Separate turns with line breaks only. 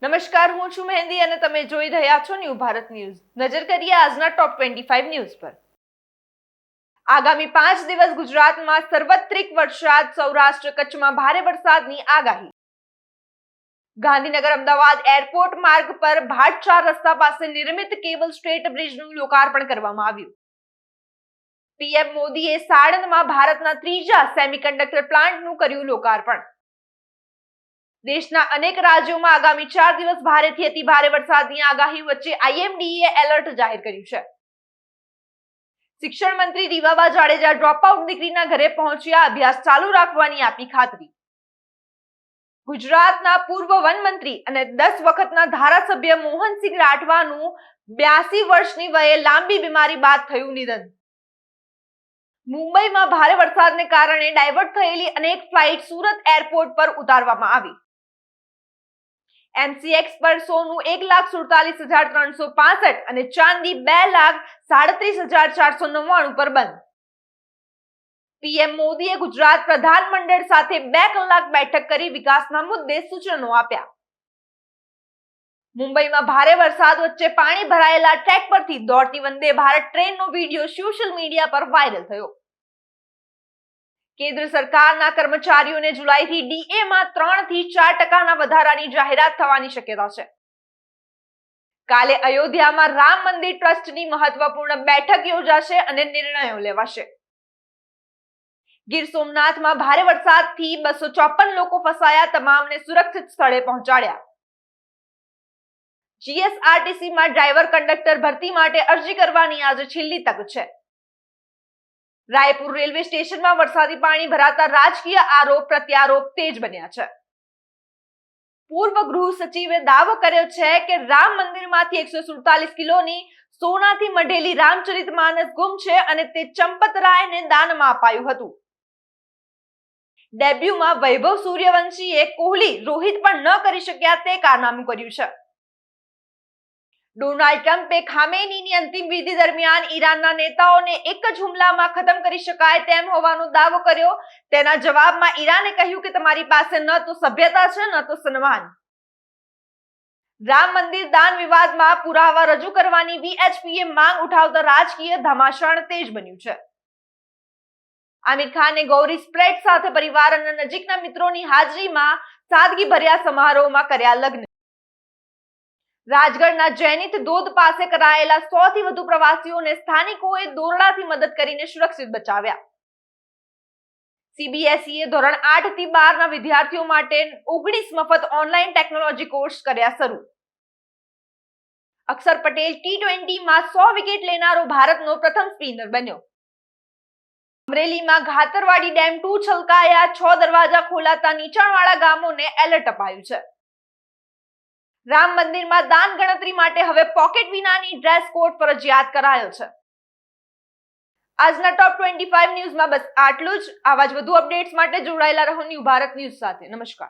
નમસ્કાર, હું છું મહેંદી અને તમે જોઈ રહ્યા છો ન્યૂ ભારત ન્યૂઝ. નજર કરીએ આજના ટોપ 25 ન્યૂઝ પર. આગામી 5 દિવસ ગુજરાતમાં સર્વત્રિક વરસાદ, સૌરાષ્ટ્ર કચ્છમાં ભારે વરસાદની આગાહી. ગાંધીનગર અમદાવાદ એરપોર્ટ માર્ગ પર ભાટચાર રસ્તા પાસે નિર્મિત કેબલ સ્ટ્રેટ બ્રિજનું લોકાર્પણ કરવામાં આવ્યું. પીએમ મોદીએ સાણંદમાં ભારતના ત્રીજા સેમિકન્ડક્ટર પ્લાન્ટનું કર્યું લોકાર્પણ. દેશના અનેક રાજ્યોમાં આગામી 4 દિવસ ભારેથી અતિ ભારે વરસાદની આગાહી વચ્ચે આઈએમડીએ એલર્ટ જાહેર કર્યું છે. શિક્ષણ મંત્રી રીવાબા જાડેજા ડ્રોપઆઉટ દીકરીના ઘરે પહોંચ્યા, અભ્યાસ ચાલુ રાખવાની આપી ખાતરી. ગુજરાતના પૂર્વ વન મંત્રી અને 10 વખતના ધારાસભ્ય મોહનસિંહ રાઠવાનું 82 વર્ષની વયે લાંબી બીમારી બાદ થયું નિધન. મુંબઈમાં ભારે વરસાદને કારણે ડાયવર્ટ થયેલી અનેક ફ્લાઇટ સુરત એરપોર્ટ પર ઉતારવામાં આવી. એમસીએક્સ પર સોનું 1,47,365 અને ચાંદી 2,37,499 પર બંધ. પીએમ મોદીએ ગુજરાત પ્રધાનમંડળ સાથે 2 કલાક બેઠક કરી વિકાસના મુદ્દે સૂચનો આપ્યા. મુંબઈમાં ભારે વરસાદ વચ્ચે પાણી ભરાયેલા ટ્રેક પરથી દોડતી Vande Bharat ટ્રેનનો video social media પર વાયરલ થયો. કેન્દ્ર સરકારના કર્મચારીઓને જુલાઈથી ડીએમાં 3 થી 4% વધારાની જાહેરાત થવાની શક્યતા છે. કાલે અયોધ્યામાં રામ મંદિર ટ્રસ્ટની મહત્વપૂર્ણ બેઠક યોજાશે અને નિર્ણયો લેવાશે. ગીર સોમનાથમાં ભારે વરસાદથી 254 લોકો ફસાયા, તમામને સુરક્ષિત સ્થળે પહોંચાડ્યા. જીએસઆરટીસીમાં ડ્રાઈવર કંડક્ટર ભરતી માટે અરજી કરવાની આજે છેલ્લી તક છે. રાયપુર રેલવે સ્ટેશનમાં વરસાદી પાણી ભરાતા રાજકીય આરોપ પ્રત્યારોપ તેજ બન્યા છે. પૂર્વ ગૃહ સચિવે દાવો કર્યો છે કે રામ મંદિરમાંથી 147 કિલોની સોનાથી મઢેલી રામચરિતમાનસ ગુમ છે અને તે ચંપતરાયને દાનમાં અપાયું હતું. ડેબ્યુમાં વૈભવ સૂર્યવંશીએ કોહલી, રોહિત પણ ન કરી શક્યા તે કારનામું કર્યું છે. ડોનાલ્ડ ટ્રમ્પે ખામેનીની અંતિમ વિધિ દરમિયાન ઈરાનના નેતાઓને એક જ હુમલામાં ખતમ કરી શકાય તેમ હોવાનો દાવો કર્યો. તેના જવાબમાં ઈરાને કહ્યું કે તમારી પાસે ન તો સભ્યતા છે ન તો સન્માન. રામ મંદિર દાન વિવાદમાં પુરાવા રજૂ કરવાની વીએચપીએ માંગ ઉઠાવતા રાજકીય ધમાસાણ તેજ બન્યું છે. આમિર ખાને ગૌરી સ્પ્રેડ સાથે પરિવાર અને નજીકના મિત્રોની હાજરીમાં સાદગીભર્યા સમારોહમાં કર્યા લગ્ન. રાજગઢના જૈનિત ધોધ પાસે કરાયેલા 100 થી વધુ પ્રવાસીઓને સ્થાનિકોએ દોરડાથી મદદ કરીને સુરક્ષિત બચાવ્યા. સીબીએસઈએ ધોરણ 8 થી 12 ના વિદ્યાર્થીઓ માટે 19 મફત ઓનલાઈન ટેકનોલોજી કોર્સ કર્યા શરૂ. અક્ષર પટેલ T20 માં 100 વિકેટ લેનારો ભારતનો પ્રથમ સ્પિનર બન્યો. અમરેલીમાં ઘાતરવાડી ડેમ 2 છલકાયા, 6 દરવાજા ખોલાતા નીચાણવાળા ગામોને એલર્ટ અપાયું છે. રામ મંદિરમાં દાન ગણતરી માટે હવે પોકેટ વિનાની ડ્રેસ કોડ ફરજિયાત કરાયો છે. આજના ટોપ 25 ન્યૂઝમાં બસ આટલું જ. આવા જ વધુ અપડેટ્સ માટે જોડાયેલા રહો ન્યૂ ભારત ન્યૂઝ સાથે. નમસ્કાર.